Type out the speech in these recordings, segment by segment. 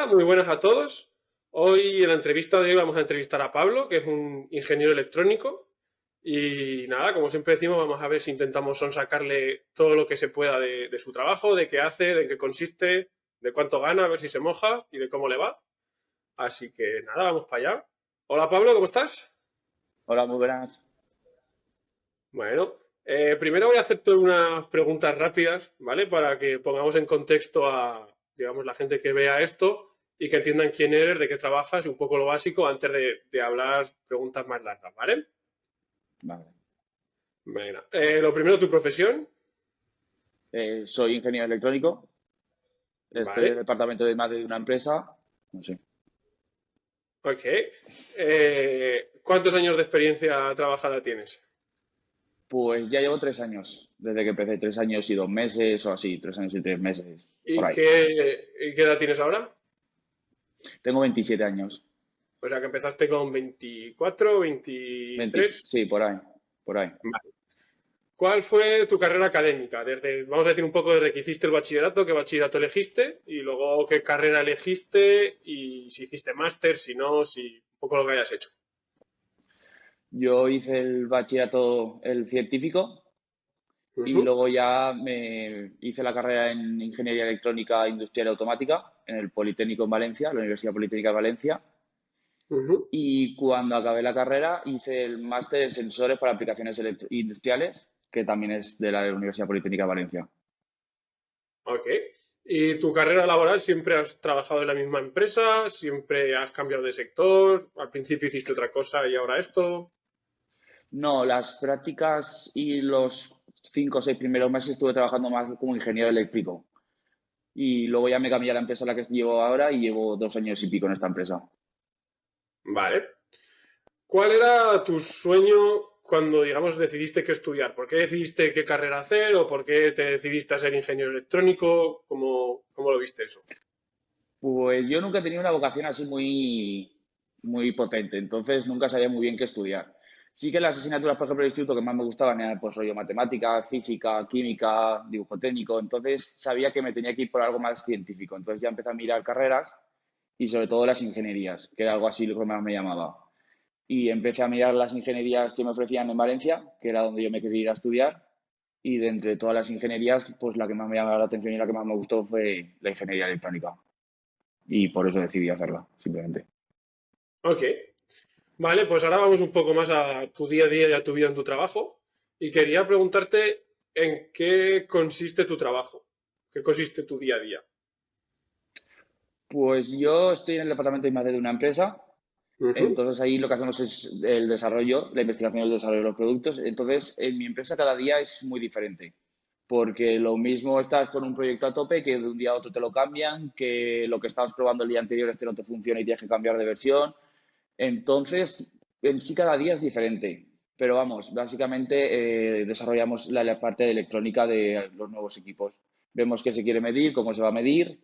nada, muy buenas a todos. Hoy en la entrevista de hoy vamos a entrevistar a Pablo, que es un ingeniero electrónico. Y nada, como siempre decimos, vamos a ver si intentamos sonsacarle todo lo que se pueda de su trabajo, de qué hace, de qué consiste, de cuánto gana, a ver si se moja y de cómo le va. Así que nada, vamos para allá. Hola Pablo, ¿cómo estás? Hola, muy buenas. Bueno, primero voy a hacerte unas preguntas rápidas, ¿vale? Para que pongamos en contexto a, digamos, la gente que vea esto y que entiendan quién eres, de qué trabajas y un poco lo básico antes de hablar preguntas más largas, ¿vale? Vale. Venga. Lo primero, tu profesión, Soy ingeniero electrónico. Estoy en el ¿vale? departamento de de una empresa. No sé. Ok. ¿Cuántos años de experiencia trabajada tienes? Pues ya llevo 3 años, desde que empecé, 3 años y 2 meses o así, 3 años y 3 meses, por ¿Y ahí. qué edad tienes ahora? Tengo 27 años. O sea, que empezaste con 24, 20, 23. sí, por ahí, por ahí. ¿Cuál fue tu carrera académica? Vamos a decir un poco desde que hiciste el bachillerato, qué bachillerato elegiste y luego qué carrera elegiste y si hiciste máster, si no, si un poco lo que hayas hecho. Yo hice el bachillerato, el científico, y Ujú, luego ya me hice la carrera en Ingeniería Electrónica Industrial y Automática en el Politécnico en Valencia, la Universidad Politécnica de Valencia. ujú. Y cuando acabé la carrera hice el máster en sensores para aplicaciones industriales, que también es de la Universidad Politécnica de Valencia. Ok. ¿Y tu carrera laboral siempre has trabajado en la misma empresa? ¿Siempre has cambiado de sector? ¿Al principio hiciste otra cosa y ahora esto? No, las prácticas y los 5 o 6 primeros meses estuve trabajando más como ingeniero eléctrico. Y luego ya me cambié a la empresa a la que llevo ahora y llevo 2 años y pico en esta empresa. Vale. ¿Cuál era tu sueño cuando, digamos, decidiste qué estudiar? ¿Por qué decidiste qué carrera hacer o por qué te decidiste a ser ingeniero electrónico? ¿Cómo lo viste eso? Pues yo nunca he tenido una vocación así muy potente, entonces nunca sabía muy bien qué estudiar. Sí que las asignaturas, por ejemplo, del instituto que más me gustaban eran pues rollo matemáticas, física, química, dibujo técnico, entonces sabía que me tenía que ir por algo más científico. Entonces ya empecé a mirar carreras y sobre todo las ingenierías, que era algo así lo que más me llamaba. Y empecé a mirar las ingenierías que me ofrecían en Valencia, que era donde yo me quería ir a estudiar, y de entre todas las ingenierías, pues la que más me llamaba la atención y la que más me gustó fue la ingeniería electrónica y por eso decidí hacerla, simplemente. Ok. Vale, pues ahora vamos un poco más a tu día a día y a tu vida en tu trabajo. Y quería preguntarte en qué consiste tu trabajo, qué consiste tu día a día. Pues yo estoy en el departamento de I+D de una empresa, Ujú. entonces ahí lo que hacemos es el desarrollo, la investigación y el desarrollo de los productos. Entonces, en mi empresa cada día es muy diferente, porque lo mismo estás con un proyecto a tope que de un día a otro te lo cambian, que lo que estabas probando el día anterior este no te funciona y tienes que cambiar de versión. Entonces, en sí cada día es diferente, pero vamos, básicamente desarrollamos la parte de electrónica de los nuevos equipos. Vemos qué se quiere medir, cómo se va a medir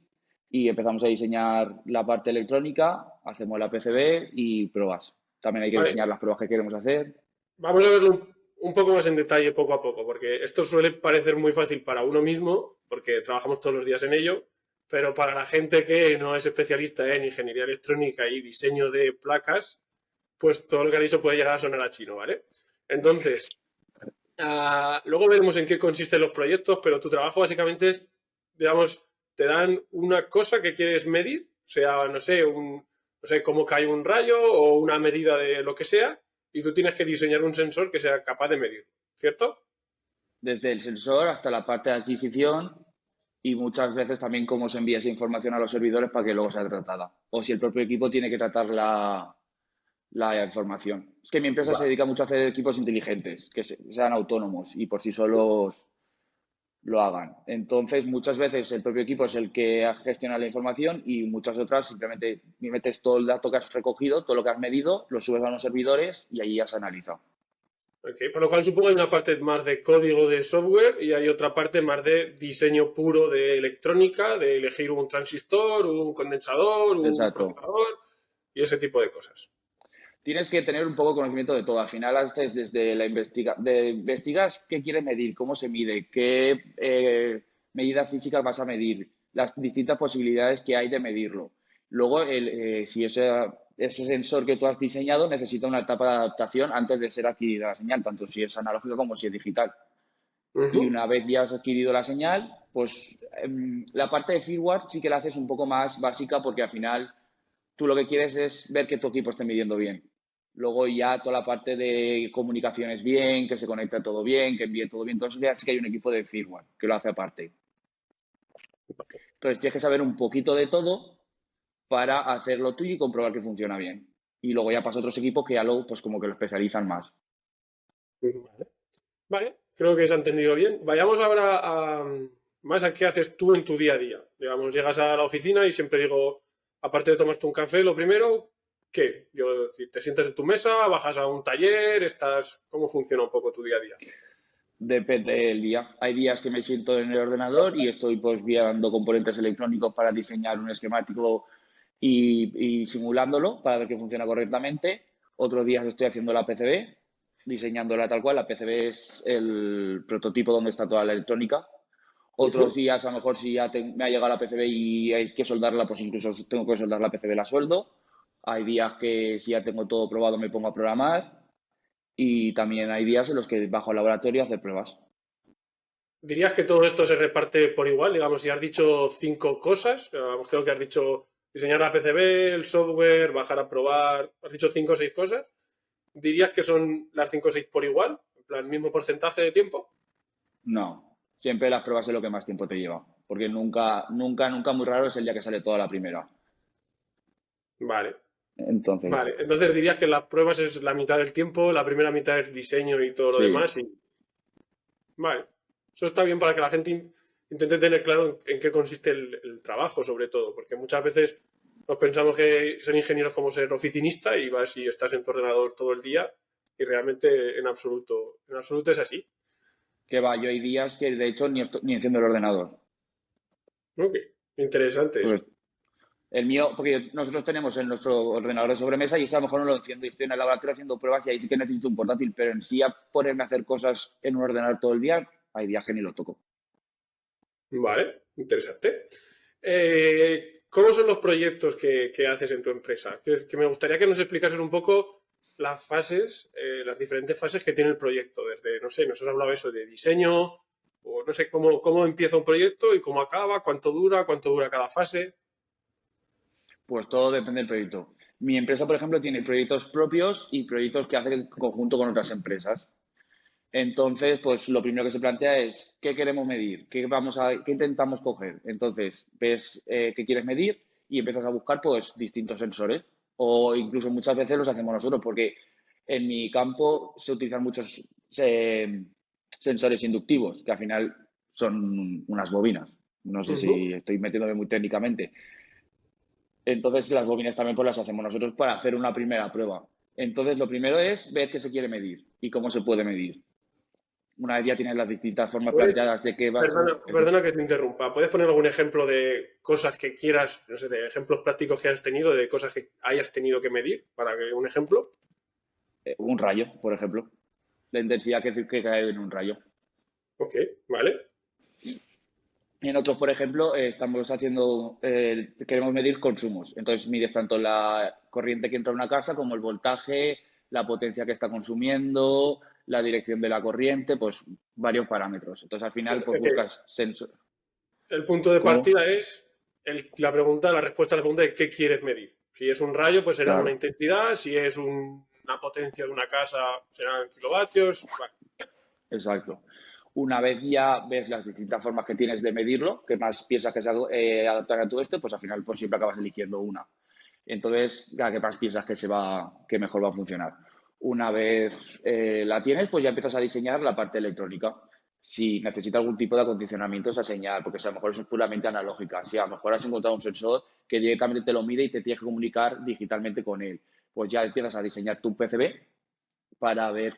y empezamos a diseñar la parte electrónica, hacemos la PCB y pruebas. También hay que Vale, diseñar las pruebas que queremos hacer. vamos a verlo un poco más en detalle poco a poco, porque esto suele parecer muy fácil para uno mismo, porque trabajamos todos los días en ello, pero para la gente que no es especialista en ingeniería electrónica y diseño de placas, pues todo lo que ha dicho puede llegar a sonar a chino, ¿vale? Entonces, luego veremos en qué consisten los proyectos, pero tu trabajo básicamente es, digamos, te dan una cosa que quieres medir, o sea, no sé, no sé cómo cae un rayo o una medida de lo que sea, y tú tienes que diseñar un sensor que sea capaz de medir, ¿cierto? Desde el sensor hasta la parte de adquisición y muchas veces también cómo se envía esa información a los servidores para que luego sea tratada. O si el propio equipo tiene que tratar la información. Es que mi empresa se Vale. dedica mucho a hacer equipos inteligentes, que sean autónomos y por sí solos lo hagan. Entonces, muchas veces el propio equipo es el que gestiona la información y muchas otras simplemente metes todo el dato que has recogido, todo lo que has medido, lo subes a unos servidores y allí ya se analiza. Ok, por lo cual supongo que hay una parte más de código de software y hay otra parte más de diseño puro de electrónica, de elegir un transistor, un condensador, un Exacto. procesador y ese tipo de cosas. Tienes que tener un poco de conocimiento de todo. Al final, haces desde investigas qué quieres medir, cómo se mide, qué medidas físicas vas a medir, las distintas posibilidades que hay de medirlo. Luego, si ese sensor que tú has diseñado necesita una etapa de adaptación antes de ser adquirida la señal, tanto si es analógica como si es digital. Y Ujú. una vez ya has adquirido la señal, pues la parte de firmware sí que la haces un poco más básica porque al final tú lo que quieres es ver que tu equipo esté midiendo bien. Luego ya toda la parte de comunicaciones bien, que se conecte todo bien, que envíe todo bien. Entonces ya sí que hay un equipo de firmware que lo hace aparte. Entonces tienes que saber un poquito de todo para hacerlo tuyo y comprobar que funciona bien. Y luego ya pasa a otros equipos que ya luego pues como que lo especializan más. Vale. Vale, creo que se ha entendido bien. Vayamos ahora a más a qué haces tú en tu día a día. Digamos, llegas a la oficina y siempre digo, aparte de tomarte un café, lo primero, ¿qué? Yo, si te sientas en tu mesa, bajas a un taller, estás, ¿cómo funciona un poco tu día a día? Depende del día. Hay días que me siento en el ordenador y estoy pues viendo componentes electrónicos para diseñar un esquemático y simulándolo para ver que funciona correctamente. Otros días estoy haciendo la PCB, diseñándola tal cual. La PCB es el prototipo donde está toda la electrónica. Otros Ujú. días, a lo mejor, si ya me ha llegado la PCB y hay que soldarla, pues incluso tengo que soldar la PCB, la sueldo. Hay días que si ya tengo todo probado me pongo a programar y también hay días en los que bajo al laboratorio a hacer pruebas. ¿Dirías que todo esto se reparte por igual? Digamos, si has dicho 5 cosas, creo que has dicho diseñar la PCB, el software, bajar a probar, has dicho 5 o 6 cosas. ¿Dirías que son las 5 o 6 por igual? En plan, el mismo porcentaje de tiempo. No, siempre las pruebas es lo que más tiempo te lleva, porque nunca, nunca, nunca muy raro es el día que sale toda la primera. Vale. Entonces, Vale, entonces dirías que las pruebas es la mitad del tiempo, la primera mitad es diseño y todo lo sí, demás. Y vale, eso está bien para que la gente intente tener claro en qué consiste el trabajo, sobre todo, porque muchas veces nos pensamos que ser ingeniero es como ser oficinista y vas y estás en tu ordenador todo el día y realmente en absoluto es así. que va, yo hay días que de hecho ni enciendo el ordenador. Ok, interesante eso. Pues el mío, porque nosotros tenemos en nuestro ordenador de sobremesa y ese a lo mejor no lo enciendo y estoy en el laboratorio haciendo pruebas y ahí sí que necesito un portátil, pero en sí a ponerme a hacer cosas en un ordenador todo el día, hay días que ni lo toco. Vale, interesante. ¿Cómo son los proyectos que haces en tu empresa? Que me gustaría que nos explicases un poco las fases, las diferentes fases que tiene el proyecto. Desde, no sé, nos has hablado eso de diseño, o no sé cómo empieza un proyecto y cómo acaba, cuánto dura cada fase. Pues todo depende del proyecto. Mi empresa, por ejemplo, tiene proyectos propios y proyectos que hace en conjunto con otras empresas. Entonces, pues lo primero que se plantea es qué queremos medir, qué intentamos coger. Entonces, ves qué quieres medir y empiezas a buscar pues distintos sensores. O incluso muchas veces los hacemos nosotros, porque en mi campo se utilizan muchos sensores inductivos, que al final son unas bobinas. No sé Ujú. si estoy metiéndome muy técnicamente. Entonces, las bobinas también pues las hacemos nosotros para hacer una primera prueba. Entonces, lo primero es ver qué se quiere medir y cómo se puede medir. Una vez ya tienes las distintas formas ¿Puedes, planteadas de qué vas. perdona que te interrumpa, ¿puedes poner algún ejemplo de cosas que quieras, no sé, de ejemplos prácticos que hayas tenido, de cosas que hayas tenido que medir? Para que un ejemplo. Un rayo, por ejemplo. La intensidad que cae en un rayo. Ok, vale. En otros, por ejemplo, estamos haciendo, queremos medir consumos. Entonces, mides tanto la corriente que entra a una casa como el voltaje, la potencia que está consumiendo, la dirección de la corriente, pues varios parámetros. Entonces, al final, pues buscas sensor. El punto de ¿Cómo? partida es la respuesta a la pregunta de qué quieres medir. Si es un rayo, pues será una Claro, intensidad. Si es una potencia de una casa, serán kilovatios. Vale. exacto. Una vez ya ves las distintas formas que tienes de medirlo, que más piensas que se adaptan a todo esto, pues al final pues siempre acabas eligiendo una. Entonces, la que más piensas que mejor va a funcionar. Una vez la tienes, pues ya empiezas a diseñar la parte electrónica. Si necesita algún tipo de acondicionamiento esa señal, porque si a lo mejor eso es puramente analógica. Si a lo mejor has encontrado un sensor que directamente te lo mide y te tienes que comunicar digitalmente con él, pues ya empiezas a diseñar tu PCB para ver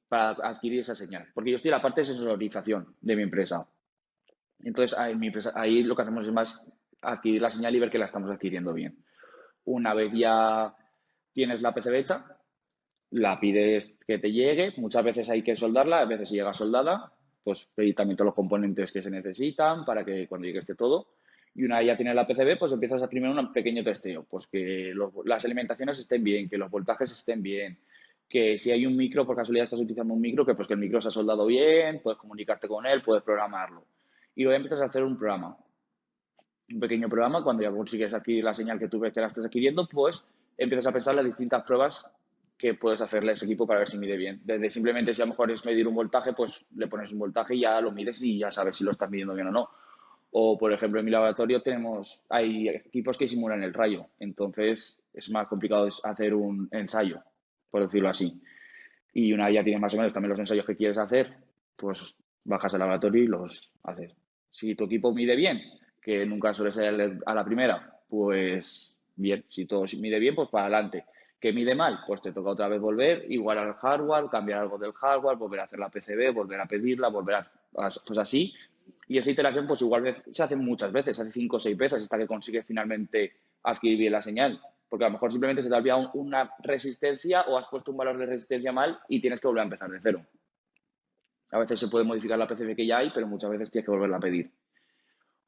para adquirir esa señal. Porque yo estoy en la parte de sensorización de mi empresa. Entonces, en mi empresa, ahí lo que hacemos es más adquirir la señal y ver que la estamos adquiriendo bien. Una vez ya tienes la PCB hecha, la pides que te llegue. Muchas veces hay que soldarla, a veces si llega soldada, pues pedir también todos los componentes que se necesitan para que cuando llegue esté todo. Y una vez ya tienes la PCB, pues empiezas a primero un pequeño testeo, pues que las alimentaciones estén bien, que los voltajes estén bien, que si hay un micro, por casualidad estás utilizando un micro, que pues que el micro se ha soldado bien, puedes comunicarte con él, puedes programarlo. Y luego empiezas a hacer un pequeño programa, cuando ya consigues adquirir la señal que tú ves que la estás adquiriendo, pues empiezas a pensar las distintas pruebas que puedes hacerle a ese equipo para ver si mide bien. Desde simplemente si a lo mejor es medir un voltaje, pues le pones un voltaje y ya lo mides y ya sabes si lo estás midiendo bien o no. O, por ejemplo, en mi laboratorio hay equipos que simulan el rayo, entonces es más complicado hacer un ensayo, por decirlo así. Y una vez ya tienes más o menos también los ensayos que quieres hacer, pues bajas al laboratorio y los haces. Si tu equipo mide bien, que nunca suele ser a la primera, pues bien. Si todo mide bien, pues para adelante. Que mide mal, pues te toca otra vez volver, igual al hardware, cambiar algo del hardware, volver a hacer la PCB, volver a pedirla, pues así. Y esa iteración, pues igual se hace muchas veces, se hace 5 o 6 veces hasta que consigues finalmente adquirir bien la señal. Porque a lo mejor simplemente se te ha olvidado una resistencia o has puesto un valor de resistencia mal y tienes que volver a empezar de cero. A veces se puede modificar la PCB que ya hay, pero muchas veces tienes que volverla a pedir.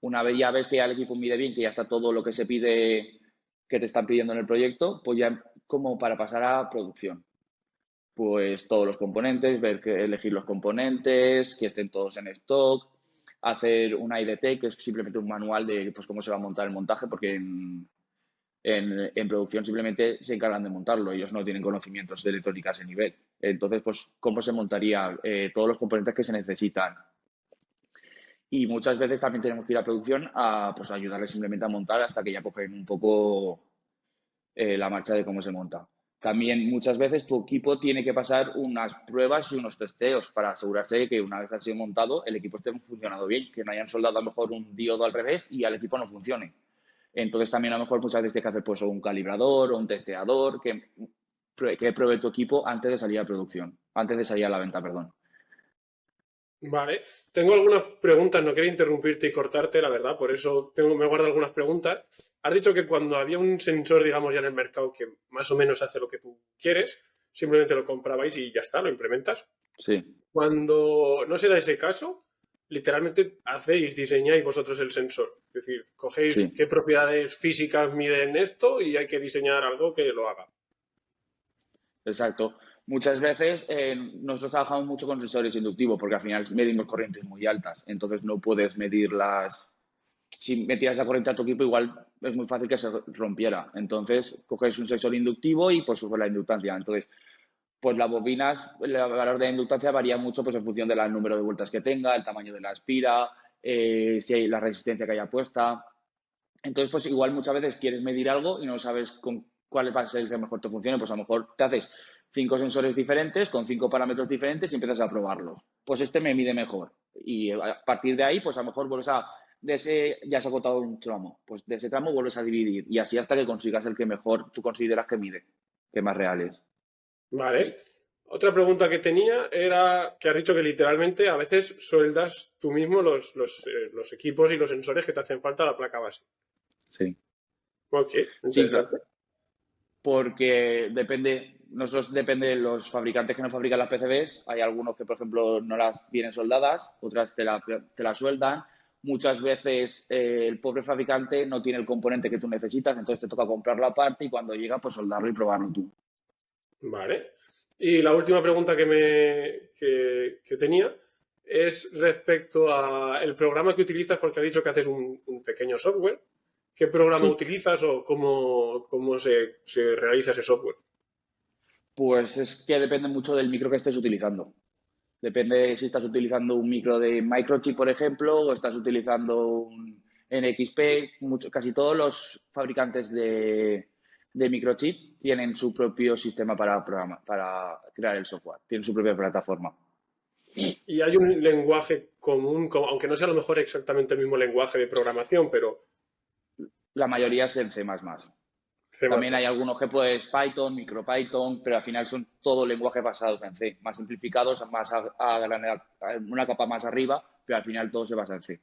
Una vez ya ves que ya el equipo mide bien, que ya está todo lo que se pide, que te están pidiendo en el proyecto, pues ya como para pasar a producción. Pues todos los componentes, elegir los componentes, que estén todos en stock, hacer una IDT, que es simplemente un manual de pues, cómo se va a montar el montaje, porque en producción simplemente se encargan de montarlo, ellos no tienen conocimientos de electrónica a ese nivel. Entonces, pues, ¿cómo se montaría? Todos los componentes que se necesitan. Y muchas veces también tenemos que ir a producción a pues, ayudarles simplemente a montar hasta que ya cogen un poco la marcha de cómo se monta. También muchas veces tu equipo tiene que pasar unas pruebas y unos testeos para asegurarse de que una vez ha sido montado el equipo esté funcionando bien, que no hayan soldado a lo mejor un diodo al revés y al equipo no funcione. Entonces también a lo mejor muchas veces tienes que hacer pues un calibrador o un testeador que pruebe tu equipo antes de salir a producción, antes de salir a la venta, perdón. Vale, tengo algunas preguntas, no quería interrumpirte y cortarte, la verdad, por eso me guardo algunas preguntas. Has dicho que cuando había un sensor, digamos, ya en el mercado que más o menos hace lo que tú quieres, simplemente lo comprabais y ya está, lo implementas. Sí. Cuando no se da ese caso, literalmente diseñáis vosotros el sensor. Es decir, cogéis Sí. qué propiedades físicas miden esto y hay que diseñar algo que lo haga. Exacto. Muchas veces nosotros trabajamos mucho con sensores inductivos porque al final medimos corrientes muy altas. Entonces no puedes medirlas. Si metías la corriente a tu equipo, igual es muy fácil que se rompiera. Entonces coges un sensor inductivo y pues sube la inductancia. Entonces, pues las bobinas, el valor de inductancia varía mucho pues en función del número de vueltas que tenga, el tamaño de la espira, si hay la resistencia que haya puesta. Entonces, pues igual muchas veces quieres medir algo y no sabes con cuál va a ser el que mejor te funcione, pues a lo mejor te haces 5 sensores diferentes con 5 parámetros diferentes y empiezas a probarlos. Pues este me mide mejor. Y a partir de ahí, pues a lo mejor de ese ya has agotado un tramo, pues de ese tramo vuelves a dividir y así hasta que consigas el que mejor tú consideras que mide, que más real es. Vale. Otra pregunta que tenía era que has dicho que literalmente a veces sueldas tú mismo los equipos y los sensores que te hacen falta a la placa base. Sí. Ok, Sí, claro. interesante. Porque depende de los fabricantes que nos fabrican las PCBs. Hay algunos que, por ejemplo, no las vienen soldadas, otras te la sueldan. Muchas veces el pobre fabricante no tiene el componente que tú necesitas, entonces te toca comprarlo aparte y cuando llega, pues soldarlo y probarlo tú. Vale. Y la última pregunta que tenía es respecto al programa que utilizas, porque has dicho que haces un pequeño software. ¿Qué programa Sí. utilizas o cómo se realiza ese software? Pues es que depende mucho del micro que estés utilizando. Depende si estás utilizando un micro de microchip, por ejemplo, o estás utilizando un NXP. Casi todos los fabricantes de microchip tienen su propio sistema para crear el software. Tienen su propia plataforma. Y hay un lenguaje común, aunque no sea a lo mejor exactamente el mismo lenguaje de programación, pero La mayoría es en C++. C++. También hay algunos que pues Python, MicroPython, pero al final son todos lenguajes basados en C, más simplificados, más una capa más arriba, pero al final todo se basa en C.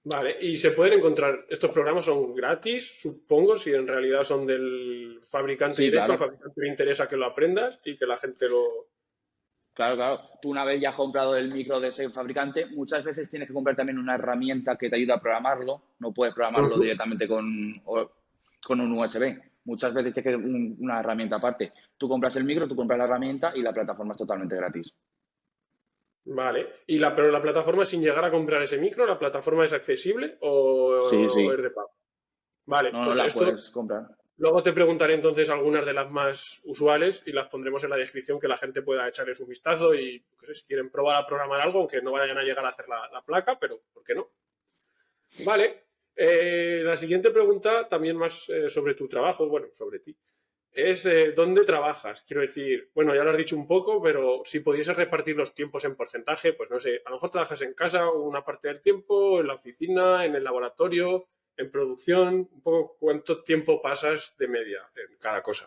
Vale, y se pueden encontrar, estos programas son gratis, supongo, si en realidad son del fabricante Sí, directo, al claro. fabricante le interesa que lo aprendas y que la gente lo... Claro, claro. Tú una vez ya has comprado el micro de ese fabricante, muchas veces tienes que comprar también una herramienta que te ayuda a programarlo. No puedes programarlo Ujú. directamente con un USB. Muchas veces tienes que una herramienta aparte. Tú compras el micro, tú compras la herramienta y la plataforma es totalmente gratis. Vale. Pero la plataforma, sin llegar a comprar ese micro, ¿la plataforma es accesible Sí, o sí. es de pago? Vale, No, no pues la esto puedes comprar. luego te preguntaré entonces algunas de las más usuales y las pondremos en la descripción que la gente pueda echarles un vistazo y pues, si quieren probar a programar algo, aunque no vayan a llegar a hacer la placa, pero ¿por qué no? Vale. La siguiente pregunta, también más sobre tu trabajo, bueno, sobre ti, es ¿dónde trabajas? Quiero decir, bueno, ya lo has dicho un poco, pero si pudieses repartir los tiempos en porcentaje, pues no sé, a lo mejor trabajas en casa una parte del tiempo, en la oficina, en el laboratorio, en producción, un poco cuánto tiempo pasas de media en cada cosa.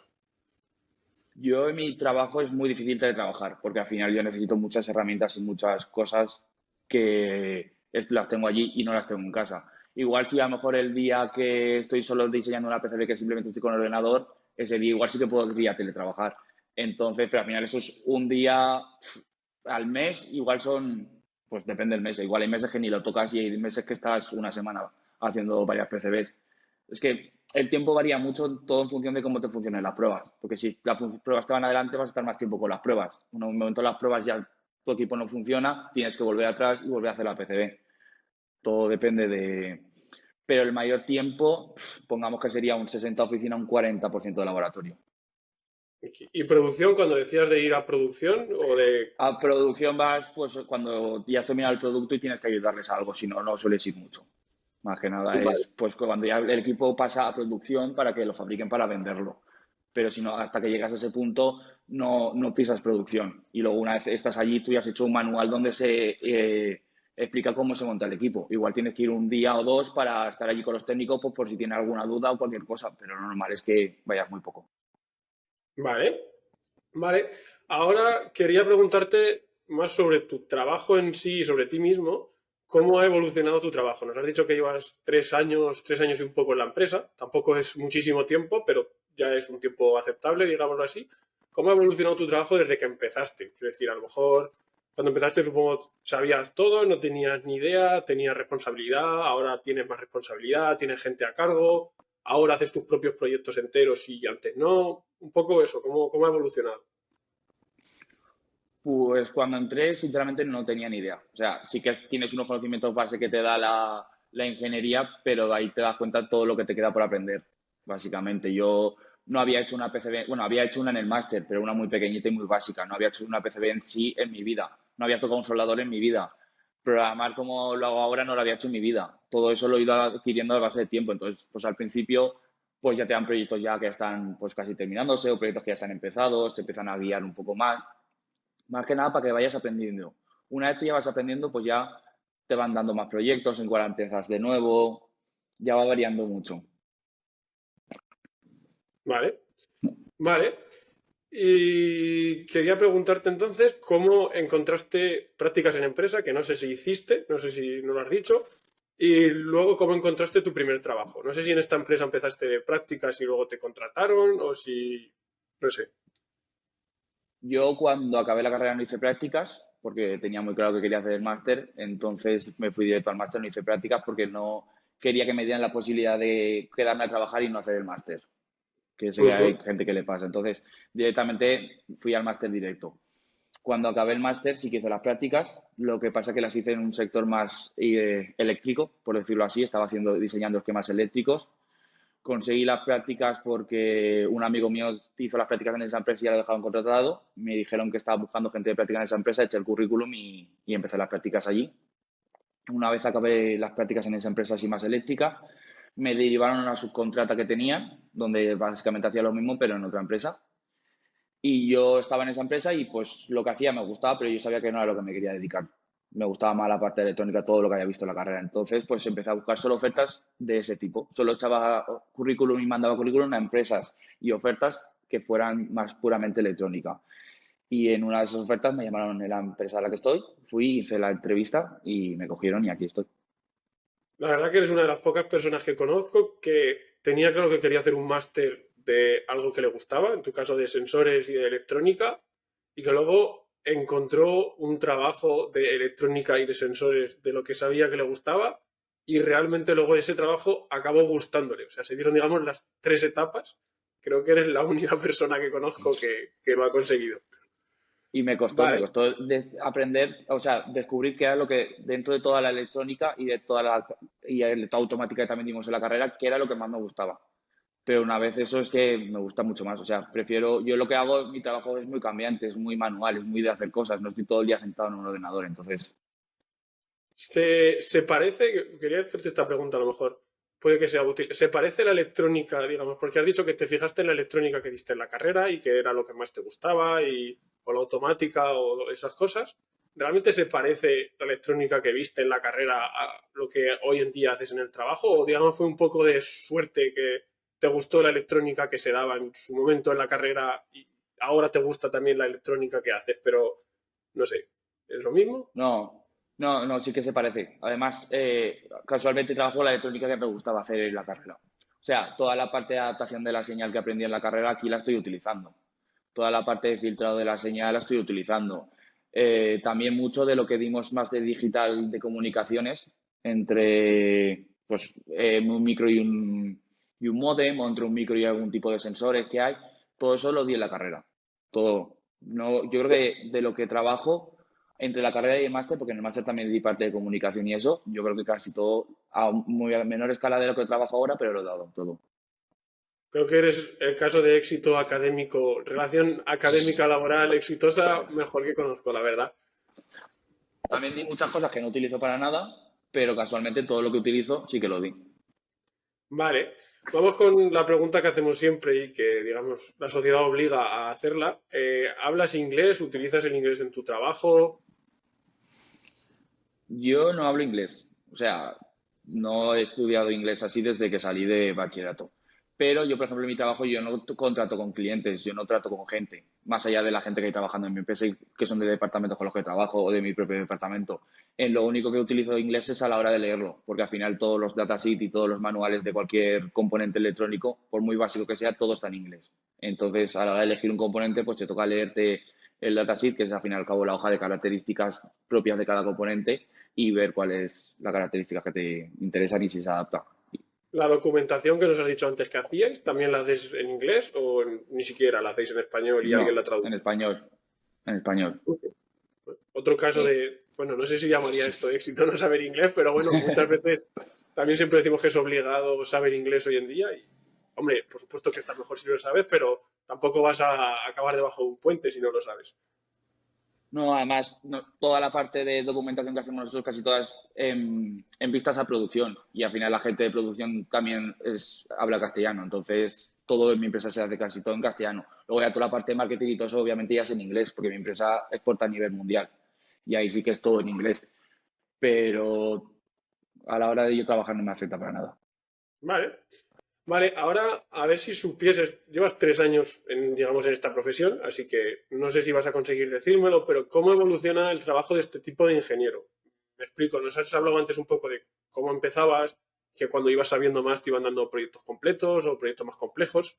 Yo en mi trabajo es muy difícil trabajar porque al final yo necesito muchas herramientas y muchas cosas que las tengo allí y no las tengo en casa. Igual si a lo mejor el día que estoy solo diseñando una PCB que simplemente estoy con el ordenador, ese día igual sí que podría teletrabajar. Entonces, pero al final eso es un día al mes, igual son, pues depende del mes. Igual hay meses que ni lo tocas y hay meses que estás una semana haciendo varias PCBs. Es que el tiempo varía mucho todo en función de cómo te funcionen las pruebas. Porque si las pruebas te van adelante, vas a estar más tiempo con las pruebas. En un momento las pruebas ya tu equipo no funciona, tienes que volver atrás y volver a hacer la PCB. Todo depende de... Pero el mayor tiempo, pongamos que sería un 60 oficina, un 40% de laboratorio. ¿Y producción, cuando decías de ir a producción o de... A producción vas pues cuando ya has terminado el producto y tienes que ayudarles a algo, si no, no sueles ir mucho. Más que nada Vale, es pues cuando ya el equipo pasa a producción para que lo fabriquen para venderlo. Pero si no, hasta que llegas a ese punto no pisas producción. Y luego una vez estás allí, tú ya has hecho un manual donde se explica cómo se monta el equipo. Igual tienes que ir un día o dos para estar allí con los técnicos pues, por si tienen alguna duda o cualquier cosa, pero lo normal es que vayas muy poco. vale. Vale, ahora quería preguntarte más sobre tu trabajo en sí y sobre ti mismo. ¿Cómo ha evolucionado tu trabajo? Nos has dicho que llevas 3 años y un poco en la empresa. Tampoco es muchísimo tiempo, pero ya es un tiempo aceptable, digámoslo así. ¿Cómo ha evolucionado tu trabajo desde que empezaste? Quiero decir, a lo mejor cuando empezaste supongo sabías todo, no tenías ni idea, tenías responsabilidad, ahora tienes más responsabilidad, tienes gente a cargo, ahora haces tus propios proyectos enteros y antes no. Un poco eso, ¿cómo ha evolucionado? Pues cuando entré, sinceramente no tenía ni idea. O sea, sí que tienes unos conocimientos base que te da la ingeniería, pero de ahí te das cuenta todo lo que te queda por aprender, básicamente. Yo no había hecho una PCB, bueno, había hecho una en el máster, pero una muy pequeñita y muy básica. No había hecho una PCB en sí en mi vida. No había tocado un soldador en mi vida. Programar como lo hago ahora no lo había hecho en mi vida. Todo eso lo he ido adquiriendo a base de tiempo. Entonces, pues al principio, pues ya te dan proyectos ya que están pues casi terminándose o proyectos que ya se han empezado, te empiezan a guiar un poco más. Más que nada para que vayas aprendiendo. Una vez tú ya vas aprendiendo, pues ya te van dando más proyectos en cual empiezas de nuevo, ya va variando mucho. Vale, vale. Y quería preguntarte entonces cómo encontraste prácticas en empresa, que no sé si hiciste, no sé si no lo has dicho, y luego cómo encontraste tu primer trabajo. No sé si en esta empresa empezaste de prácticas y luego te contrataron o si, no sé. Yo cuando acabé la carrera no hice prácticas, porque tenía muy claro que quería hacer el máster, entonces me fui directo al máster, no hice prácticas porque no quería que me dieran la posibilidad de quedarme a trabajar y no hacer el máster, que sé que Ujú. hay gente que le pasa. Entonces, directamente fui al máster directo. Cuando acabé el máster sí que hice las prácticas, lo que pasa que las hice en un sector más eléctrico, por decirlo así, estaba diseñando esquemas eléctricos. Conseguí las prácticas porque un amigo mío hizo las prácticas en esa empresa y ya lo dejaron contratado. Me dijeron que estaba buscando gente de práctica en esa empresa, eché el currículum y empecé las prácticas allí. Una vez acabé las prácticas en esa empresa así más eléctrica, me derivaron a una subcontrata que tenían, donde básicamente hacía lo mismo, pero en otra empresa. Y yo estaba en esa empresa y pues lo que hacía me gustaba, pero yo sabía que no era lo que me quería dedicar. Me gustaba más la parte de electrónica, todo lo que había visto en la carrera. Entonces, pues empecé a buscar solo ofertas de ese tipo. Solo echaba currículum y mandaba currículum a empresas y ofertas que fueran más puramente electrónica. Y en una de esas ofertas me llamaron en la empresa a la que estoy, fui, hice la entrevista y me cogieron y aquí estoy. La verdad que eres una de las pocas personas que conozco que tenía claro que quería hacer un máster de algo que le gustaba, en tu caso de sensores y de electrónica, y que luego encontró un trabajo de electrónica y de sensores de lo que sabía que le gustaba y realmente luego ese trabajo acabó gustándole. O sea, se dieron, digamos, las 3 etapas. Creo que eres la única persona que conozco que lo ha conseguido. Y me Vale. costó aprender, o sea, descubrir qué era lo que dentro de toda la electrónica y de toda la automática que también dimos en la carrera, qué era lo que más me gustaba. Pero una vez eso es que me gusta mucho más. O sea, prefiero, yo lo que hago, mi trabajo es muy cambiante, es muy manual, es muy de hacer cosas, no estoy todo el día sentado en un ordenador. Entonces, Se parece, quería hacerte esta pregunta a lo mejor, puede que sea útil. ¿Se parece la electrónica, digamos, porque has dicho que te fijaste en la electrónica que diste en la carrera y que era lo que más te gustaba, o la automática o esas cosas? ¿Realmente se parece la electrónica que viste en la carrera a lo que hoy en día haces en el trabajo? ¿O digamos fue un poco de suerte que te gustó la electrónica que se daba en su momento en la carrera y ahora te gusta también la electrónica que haces? Pero no sé, ¿es lo mismo? no, sí que se parece. Además, casualmente trabajo la electrónica que me gustaba hacer en la carrera. O sea, toda la parte de adaptación de la señal que aprendí en la carrera aquí la estoy utilizando. Toda la parte de filtrado de la señal la estoy utilizando. También mucho de lo que dimos más de digital de comunicaciones entre pues, un micro y un módem, o entre un micro y algún tipo de sensores que hay. Todo eso lo di en la carrera. Todo. No, yo creo que de lo que trabajo entre la carrera y el máster, porque en el máster también di parte de comunicación y eso, yo creo que casi todo, a muy a menor escala de lo que trabajo ahora, pero lo he dado todo. Creo que eres el caso de éxito académico, relación académica laboral exitosa, mejor que conozco, la verdad. También di muchas cosas que no utilizo para nada, pero casualmente todo lo que utilizo sí que lo di. Vale, vamos con la pregunta que hacemos siempre y que, digamos, la sociedad obliga a hacerla. ¿Hablas inglés? ¿Utilizas el inglés en tu trabajo? Yo no hablo inglés, o sea, no he estudiado inglés así desde que salí de bachillerato. Pero yo, por ejemplo, en mi trabajo yo no contrato con clientes, yo no trato con gente, más allá de la gente que hay trabajando en mi empresa y que son de departamentos con los que trabajo o de mi propio departamento. En lo único que utilizo inglés es a la hora de leerlo, porque al final todos los datasheets y todos los manuales de cualquier componente electrónico, por muy básico que sea, todo está en inglés. Entonces, a la hora de elegir un componente, pues te toca leerte el datasheet, que es al fin y al cabo la hoja de características propias de cada componente y ver cuál es la característica que te interesan y si se adapta. ¿La documentación que nos has dicho antes que hacíais, también la hacéis en inglés o ni siquiera la hacéis en español y alguien la No, en traduce? español, en español. Otro caso de, bueno, no sé si llamaría esto éxito no saber inglés, pero bueno, muchas veces también siempre decimos que es obligado saber inglés hoy en día y, hombre, por supuesto que está mejor si lo sabes, pero tampoco vas a acabar debajo de un puente si no lo sabes. No, además, toda la parte de documentación que hacemos nosotros, casi todas en vistas a producción. Y al final la gente de producción también habla castellano. Entonces, todo en mi empresa se hace casi todo en castellano. Luego ya toda la parte de marketing y todo eso, obviamente ya es en inglés, porque mi empresa exporta a nivel mundial. Y ahí sí que es todo en inglés. Pero a la hora de yo trabajar no me afecta para nada. Vale. Vale, ahora a ver si supieses, llevas 3 años en, digamos, en esta profesión, así que no sé si vas a conseguir decírmelo, pero ¿cómo evoluciona el trabajo de este tipo de ingeniero? Me explico, nos has hablado antes un poco de cómo empezabas, que cuando ibas sabiendo más te iban dando proyectos completos o proyectos más complejos,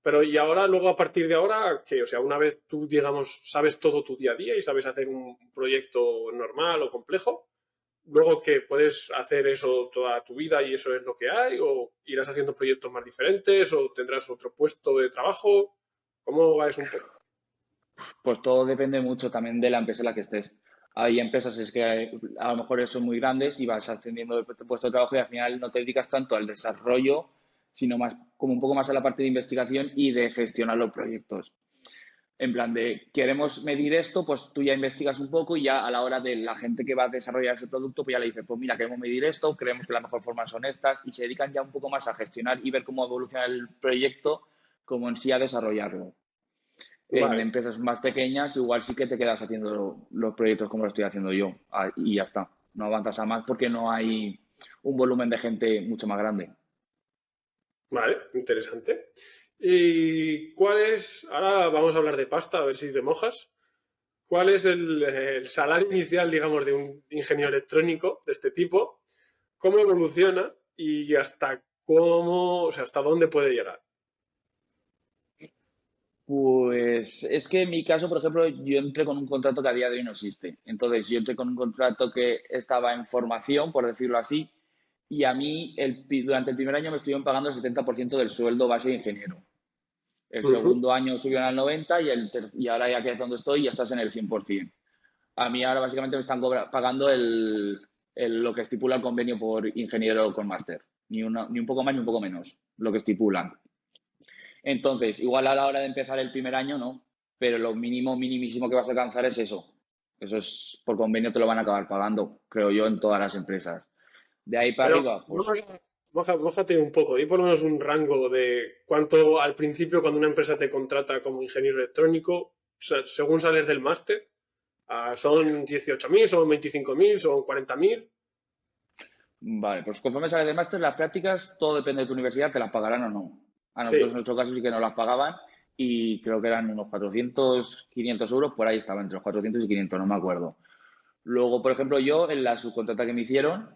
pero y ahora, luego a partir de ahora, que, o sea, una vez tú, digamos, sabes todo tu día a día y sabes hacer un proyecto normal o complejo, luego que puedes hacer eso toda tu vida y eso es lo que hay, o irás haciendo proyectos más diferentes, o tendrás otro puesto de trabajo. ¿Cómo va eso un poco? Pues todo depende mucho también de la empresa en la que estés. Hay empresas es que a lo mejor son muy grandes y vas ascendiendo de puesto de trabajo y al final no te dedicas tanto al desarrollo, sino más como un poco más a la parte de investigación y de gestionar los proyectos. En plan de, queremos medir esto, pues tú ya investigas un poco y ya a la hora de la gente que va a desarrollar ese producto, pues ya le dices, pues mira, queremos medir esto, creemos que la mejor forma son estas y se dedican ya un poco más a gestionar y ver cómo evoluciona el proyecto como en sí a desarrollarlo. En Vale, empresas más pequeñas igual sí que te quedas haciendo los proyectos como lo estoy haciendo yo y ya está. No avanzas a más porque no hay un volumen de gente mucho más grande. vale, interesante. ¿Y cuál es, ahora vamos a hablar de pasta, a ver si te mojas? ¿Cuál es el salario inicial, digamos, de un ingeniero electrónico de este tipo? ¿Cómo evoluciona y hasta cómo, o sea, hasta dónde puede llegar? Pues es que en mi caso, por ejemplo, yo entré con un contrato que a día de hoy no existe. Entonces, yo entré con un contrato que estaba en formación, por decirlo así, y a mí durante el primer año me estuvieron pagando el 70% del sueldo base de ingeniero. El Ujú. segundo año subió al 90% y ahora ya que es donde estoy ya estás en el 100%. A mí ahora básicamente me están pagando lo que estipula el convenio por ingeniero con máster. Ni un poco más ni un poco menos, lo que estipulan. Entonces, igual a la hora de empezar el primer año, no, pero lo mínimo, minimísimo que vas a alcanzar es eso. Eso es por convenio te lo van a acabar pagando, creo yo, en todas las empresas. De ahí para Pero arriba, pues mójate un poco, di por lo menos un rango de cuánto al principio cuando una empresa te contrata como ingeniero electrónico, según sales del máster, son 18.000, son 25.000, son 40.000. vale, pues conforme sales del máster, las prácticas, todo depende de tu universidad, te las pagarán o no. A nosotros en Sí, nuestro caso sí que nos las pagaban y creo que eran unos 400, 500 euros, por ahí estaba, entre los 400 y 500, no me acuerdo. Luego, por ejemplo, yo en la subcontrata que me hicieron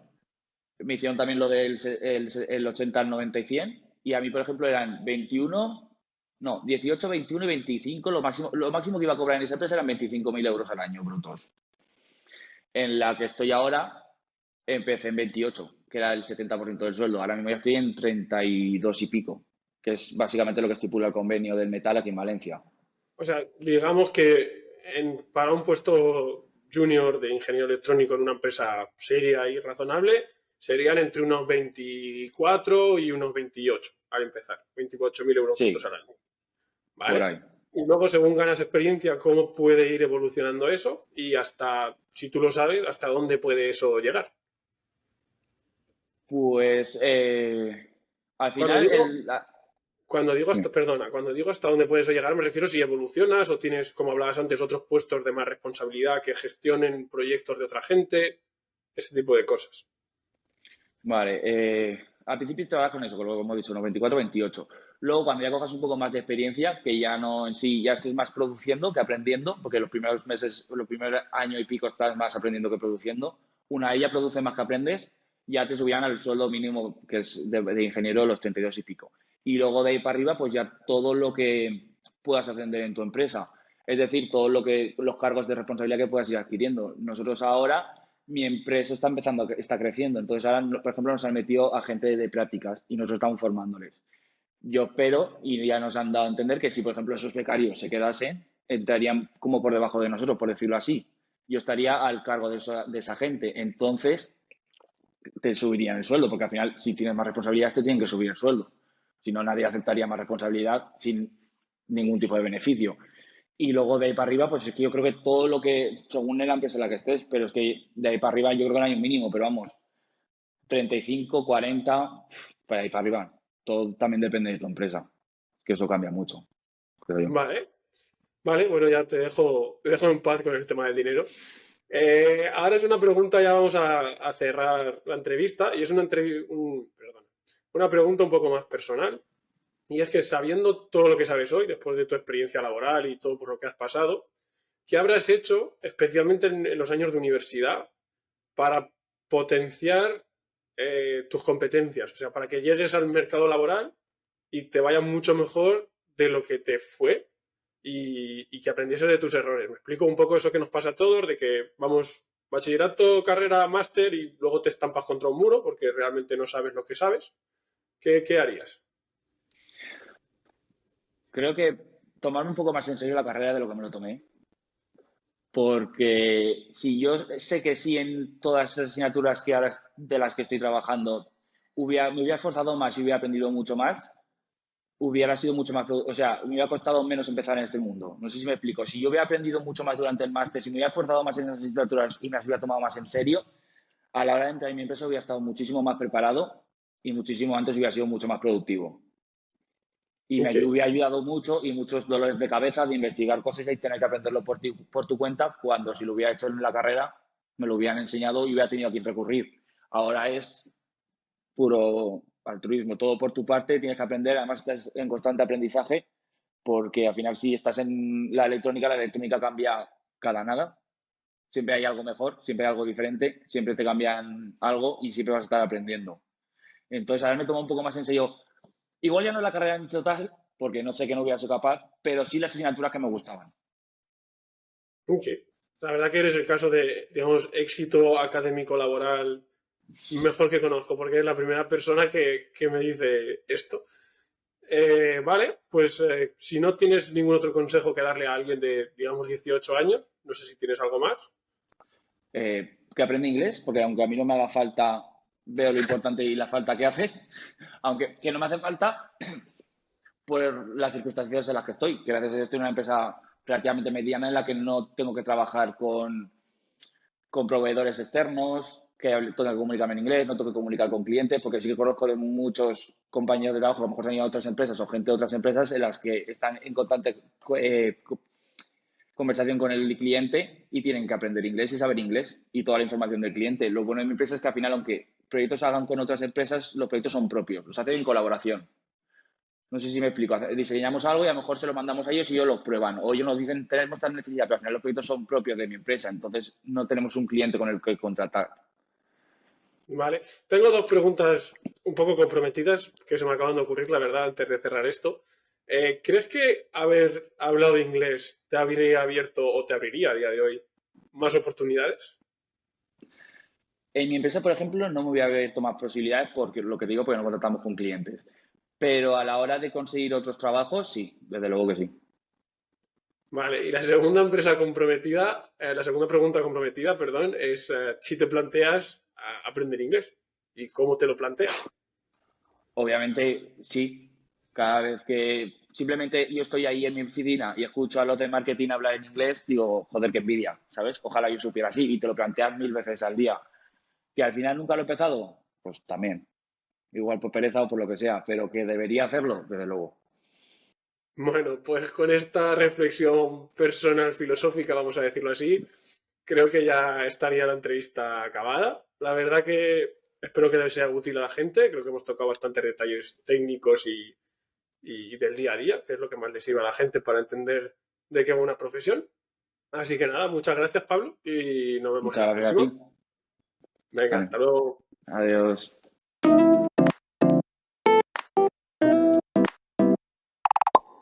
también lo del el 80, el 90 y 100, y a mí, por ejemplo, eran 21, no, 18, 21 y 25, lo máximo que iba a cobrar en esa empresa eran 25.000 euros al año brutos. En la que estoy ahora, empecé en 28, que era el 70% del sueldo. Ahora mismo ya estoy en 32 y pico, que es básicamente lo que estipula el convenio del metal aquí en Valencia. o sea, digamos que para un puesto junior de ingeniero electrónico en una empresa seria y razonable, serían entre unos 24 y unos 28 al empezar, 28.000 euros brutos Sí, al año. por ¿Vale? ahí. Y luego, según ganas experiencia, cómo puede ir evolucionando eso y hasta, si tú lo sabes, hasta dónde puede eso llegar. Pues al Cuando final, digo, cuando digo hasta, sí. perdona, cuando digo hasta dónde puede eso llegar, me refiero si evolucionas o tienes, como hablabas antes, otros puestos de más responsabilidad que gestionen proyectos de otra gente, ese tipo de cosas. Vale, al principio trabajas con eso, con lo que hemos dicho, unos 24, 28. Luego, cuando ya cojas un poco más de experiencia, que ya no en sí, ya estés más produciendo que aprendiendo, porque los primeros meses, los primeros año y pico estás más aprendiendo que produciendo. Una vez ya produces más que aprendes, ya te subían al sueldo mínimo, que es de ingeniero, los 32 y pico. Y luego de ahí para arriba, pues ya todo lo que puedas ascender en tu empresa. Es decir, todo lo que, los cargos de responsabilidad que puedas ir adquiriendo. Nosotros ahora mi empresa está empezando, está creciendo. Entonces ahora, por ejemplo, nos han metido a gente de prácticas y nosotros estamos formándoles. Yo espero, y ya nos han dado a entender que si, por ejemplo, esos becarios se quedasen, entrarían como por debajo de nosotros, por decirlo así. Yo estaría al cargo de esa gente. Entonces, te subirían el sueldo, porque al final, si tienes más responsabilidades, te tienen que subir el sueldo. Si no, nadie aceptaría más responsabilidad sin ningún tipo de beneficio. Y luego de ahí para arriba, pues es que yo creo que todo lo que, según la empresa en la que estés, pero es que de ahí para arriba yo creo que no hay un mínimo, pero vamos, 35, 40, para ahí para arriba. Todo también depende de tu empresa, que eso cambia mucho, creo yo. Vale, vale, bueno, ya te dejo en paz con el tema del dinero. Ahora es una pregunta, ya vamos a cerrar la entrevista, y es perdón, una pregunta un poco más personal. Y es que sabiendo todo lo que sabes hoy, después de tu experiencia laboral y todo por lo que has pasado, ¿qué habrás hecho, especialmente en los años de universidad, para potenciar tus competencias? O sea, para que llegues al mercado laboral y te vaya mucho mejor de lo que te fue y que aprendieses de tus errores. Me explico un poco eso que nos pasa a todos, de que vamos bachillerato, carrera, máster y luego te estampas contra un muro porque realmente no sabes lo que sabes. ¿Qué harías? Creo que tomarme un poco más en serio la carrera de lo que me lo tomé, porque si yo sé que sí en todas esas asignaturas que ahora de las que estoy trabajando me hubiera esforzado más y hubiera aprendido mucho más, hubiera sido mucho más, o sea, me hubiera costado menos empezar en este mundo. No sé si me explico. Si yo hubiera aprendido mucho más durante el máster, si me hubiera esforzado más en las asignaturas y me las hubiera tomado más en serio, a la hora de entrar en mi empresa hubiera estado muchísimo más preparado y muchísimo antes hubiera sido mucho más productivo. Y me Ok. hubiera ayudado mucho y muchos dolores de cabeza de investigar cosas y tener que aprenderlo por tu cuenta, cuando si lo hubiera hecho en la carrera, me lo hubieran enseñado y hubiera tenido a quien recurrir. Ahora es puro altruismo, todo por tu parte, tienes que aprender, además estás en constante aprendizaje, porque al final si estás en la electrónica cambia cada nada, siempre hay algo mejor, siempre hay algo diferente, siempre te cambian algo y siempre vas a estar aprendiendo. Entonces ahora me tomo un poco más en serio, igual ya no la carrera en total, porque no sé que no hubiera sido capaz, pero sí las asignaturas que me gustaban. Ok. La verdad que eres el caso de, digamos, éxito académico laboral mejor que conozco, porque es la primera persona que me dice esto. Vale, pues si no tienes ningún otro consejo que darle a alguien de, digamos, 18 años, no sé si tienes algo más. Que aprenda inglés, porque aunque a mí no me haga falta, veo lo importante y la falta que hace, aunque que no me hace falta por las circunstancias en las que estoy, que gracias a Dios estoy en una empresa relativamente mediana en la que no tengo que trabajar con proveedores externos, que tengo que comunicarme en inglés, no tengo que comunicar con clientes, porque sí que conozco de muchos compañeros de trabajo, a lo mejor se han ido a otras empresas o gente de otras empresas en las que están en constante eh, conversación con el cliente y tienen que aprender inglés y saber inglés y toda la información del cliente. Lo bueno de mi empresa es que al final, aunque proyectos se hagan con otras empresas, los proyectos son propios, los hacen en colaboración. No sé si me explico. Diseñamos algo y a lo mejor se lo mandamos a ellos y ellos lo prueban. O ellos nos dicen, tenemos tal necesidad, pero al final los proyectos son propios de mi empresa. Entonces no tenemos un cliente con el que contratar. Vale. Tengo dos preguntas un poco comprometidas que se me acaban de ocurrir, la verdad, antes de cerrar esto. ¿Crees que haber hablado inglés te habría abierto o te abriría a día de hoy más oportunidades? En mi empresa, por ejemplo, no me voy a abierto más posibilidades porque lo que digo, porque no contratamos con clientes. Pero a la hora de conseguir otros trabajos, sí, desde luego que sí. Vale, y la segunda empresa comprometida, la segunda pregunta comprometida, perdón, es si te planteas aprender inglés y cómo te lo planteas. Obviamente, sí. Cada vez que simplemente yo estoy ahí en mi oficina y escucho a los de marketing hablar en inglés, digo, joder, qué envidia, ¿sabes? Ojalá yo supiera así y te lo planteas 1000 veces al día. Que al final nunca lo he empezado, pues también. Igual por pereza o por lo que sea, pero que debería hacerlo, desde luego. Bueno, pues con esta reflexión personal filosófica, vamos a decirlo así, creo que ya estaría la entrevista acabada. La verdad que espero que les sea útil a la gente. Creo que hemos tocado bastantes detalles técnicos y del día a día, que es lo que más les sirve a la gente para entender de qué va una profesión. Así que nada, muchas gracias, Pablo, y nos vemos en Muchas la gracias a próxima. ti. Venga, Vale. hasta luego. Adiós.